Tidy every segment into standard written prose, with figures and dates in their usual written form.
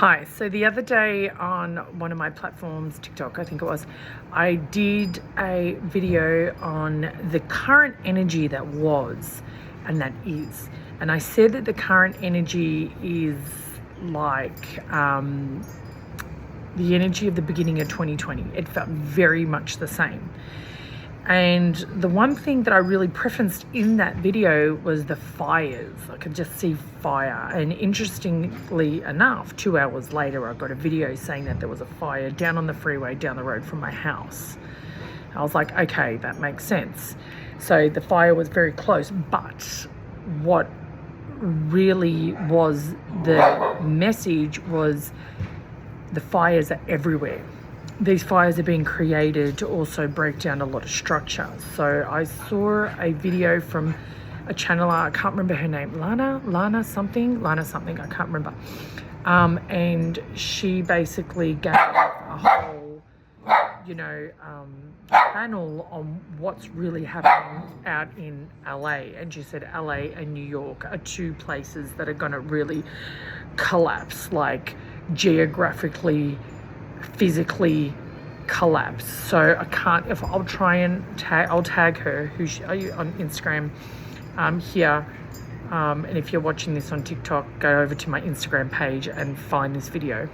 Hi, so the other day on one of my platforms, TikTok I think it was, I did a video on the current energy that was and that is. And I said that the current energy is like the energy of the beginning of 2020. It felt very much the same. And the one thing that I really preferenced in that video was the fires. I could just see fire. And interestingly enough, 2 hours later, I got a video saying that there was a fire down on the freeway down the road from my house. I was like, okay, that makes sense. So the fire was very close. But what really was the message was the fires are everywhere. These fires are being created to also break down a lot of structure. So I saw a video from a channeler, I can't remember her name, Lana something, I can't remember. And she basically gave a whole, panel on what's really happening out in LA. And she said LA and New York are two places that are gonna really collapse, like geographically, physically collapse. So I can't, if I'll try and I'll tag her, are you on Instagram here, and if you're watching this on TikTok, go over to my Instagram page and find this video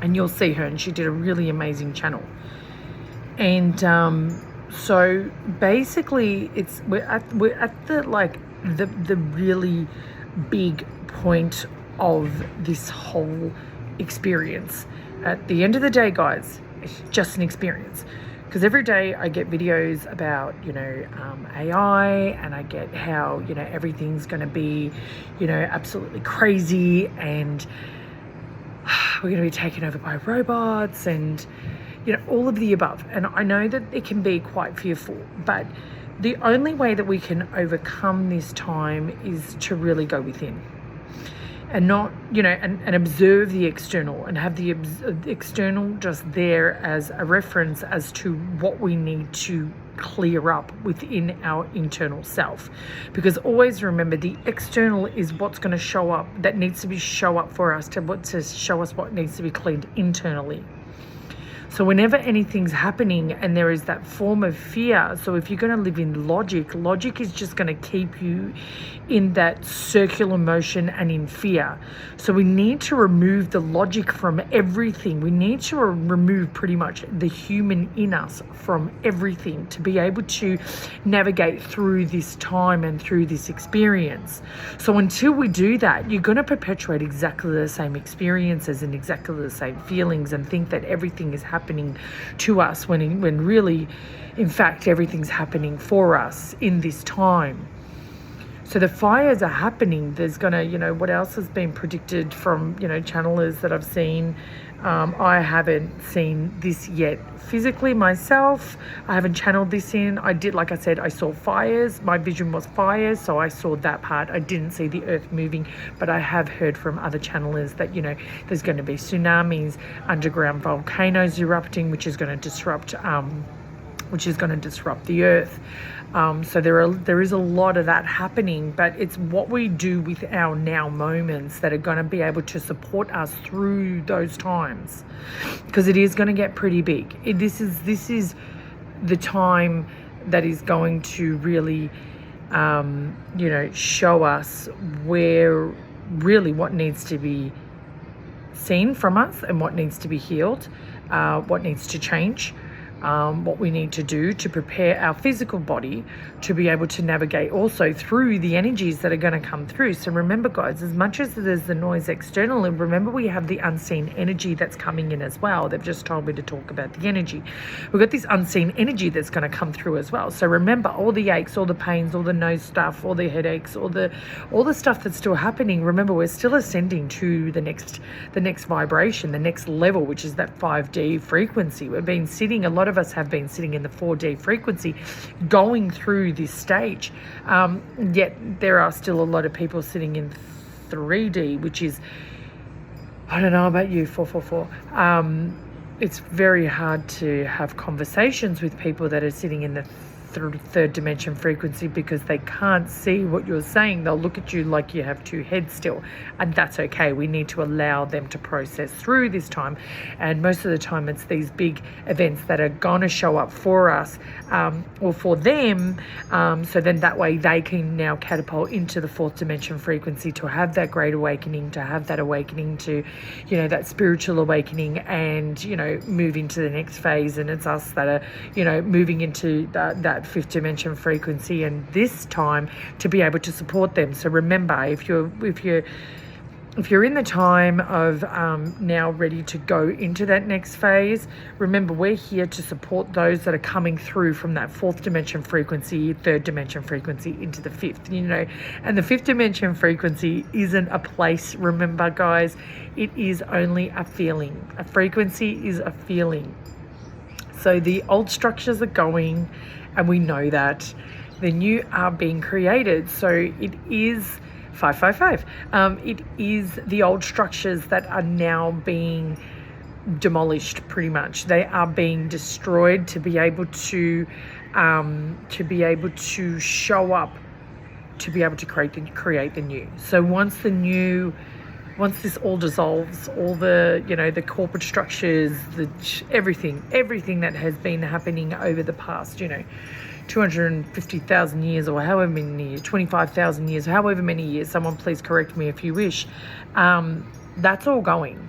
and you'll see her, and she did a really amazing channel. And so basically we're at the like the really big point of this whole experience. At the end of the day, guys, it's just an experience. Because every day I get videos about, AI, and I get how, everything's going to be, absolutely crazy, and we're going to be taken over by robots, and, all of the above. And I know that it can be quite fearful, but the only way that we can overcome this time is to really go within. And not, and observe the external, and have the external just there as a reference as to what we need to clear up within our internal self. Because always remember, the external is what's going to show up, that needs to show up for us, to show us what needs to be cleaned internally. So whenever anything's happening and there is that form of fear, so if you're going to live in logic is just going to keep you in that circular motion and in fear. So we need to remove the logic from everything. We need to remove pretty much the human in us from everything to be able to navigate through this time and through this experience. So until we do that, you're going to perpetuate exactly the same experiences and exactly the same feelings and think that everything is happening to us when really, in fact, everything's happening for us in this time. So the fires are happening. There's gonna, what else has been predicted from, channelers that I've seen. I haven't seen this yet physically myself. I haven't channeled this in. I did, like I said, I saw fires. My vision was fires, so I saw that part. I didn't see the earth moving, but I have heard from other channelers that, there's going to be tsunamis, underground volcanoes erupting, which is going to disrupt the earth. So there is a lot of that happening, but it's what we do with our now moments that are going to be able to support us through those times, because it is going to get pretty big. This is the time that is going to really, show us where really what needs to be seen from us and what needs to be healed, what needs to change. What we need to do to prepare our physical body to be able to navigate also through the energies that are going to come through. So remember, guys, as much as there's the noise external, and remember we have the unseen energy that's coming in as well. They've just told me to talk about the energy. We've got this unseen energy that's going to come through as well. So remember, all the aches, all the pains, all the nose stuff, all the headaches, all the stuff that's still happening. Remember, we're still ascending to the next vibration, the next level, which is that 5D frequency. A lot of us have been sitting in the 4D frequency going through this stage, yet there are still a lot of people sitting in 3D, which is, I don't know about you, 444. It's very hard to have conversations with people that are sitting in the third dimension frequency because they can't see what you're saying. They'll look at you like you have two heads still, and that's okay. We need to allow them to process through this time, and most of the time it's these big events that are going to show up for us or for them, so then that way they can now catapult into the fourth dimension frequency to have that great awakening, to have that awakening to, you know, that spiritual awakening, and, you know, move into the next phase. And it's us that are, you know, moving into that fifth dimension frequency, and this time to be able to support them. So remember, if you're in the time of now ready to go into that next phase, remember, we're here to support those that are coming through from that fourth dimension frequency, third dimension frequency into the fifth, you know. And the fifth dimension frequency isn't a place, remember guys, it is only a feeling. A frequency is a feeling. So the old structures are going, and we know that. The new are being created. So it is 555. It is the old structures that are now being demolished, pretty much. They are being destroyed to be able to show up, to be able to create the new. So once this all dissolves, all the, you know, the corporate structures, everything that has been happening over the past, you know, 250,000 years, or however many years, 25,000 years, however many years, someone please correct me if you wish, that's all going.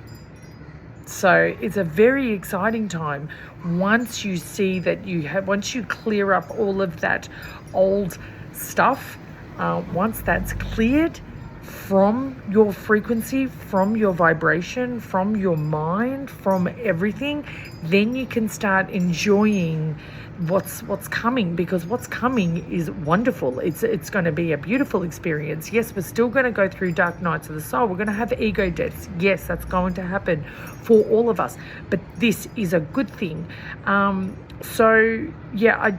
So it's a very exciting time once you see that once you clear up all of that old stuff, once that's cleared from your frequency, from your vibration, from your mind, from everything, then you can start enjoying what's coming, because what's coming is wonderful. It's going to be a beautiful experience. Yes, we're still going to go through dark nights of the soul. We're going to have ego deaths. Yes, that's going to happen for all of us, but this is a good thing. So yeah, I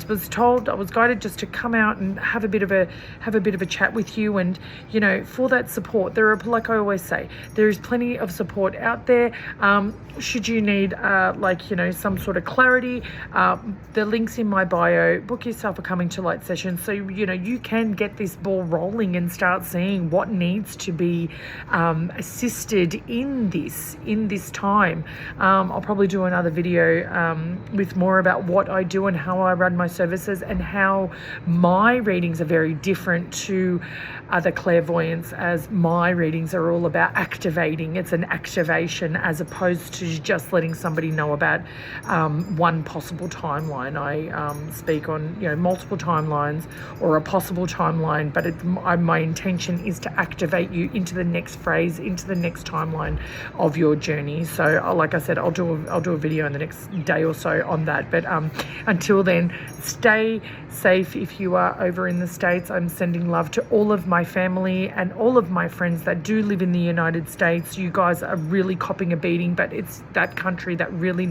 was guided just to come out and have a bit of a chat with you, and, you know, for that support, like I always say, there is plenty of support out there. Should you need like, you know, some sort of clarity, the links in my bio. Book yourself a coming to light session, so, you know, you can get this ball rolling and start seeing what needs to be assisted in this time. I'll probably do another video with more about what I do and how I run my services, and how my readings are very different to other clairvoyants, as my readings are all about activating. It's an activation as opposed to just letting somebody know about one possible timeline. I speak on, you know, multiple timelines or a possible timeline, but my intention is to activate you into the next phase, into the next timeline of your journey. So like I said, I'll do a video in the next day or so on that. But until then, stay safe. If you are over in the States, I'm sending love to all of my family and all of my friends that do live in the United States. You guys are really copping a beating, but it's that country that really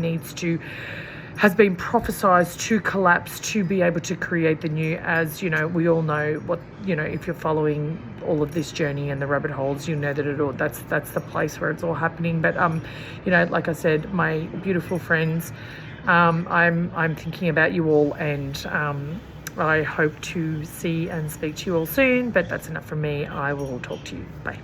has been prophesized to collapse, to be able to create the new. As you know, we all know what, you know, if you're following all of this journey and the rabbit holes, you know that that's the place where it's all happening. But you know, like I said, my beautiful friends, I'm thinking about you all, and I hope to see and speak to you all soon. But that's enough from me. I will talk to you. Bye.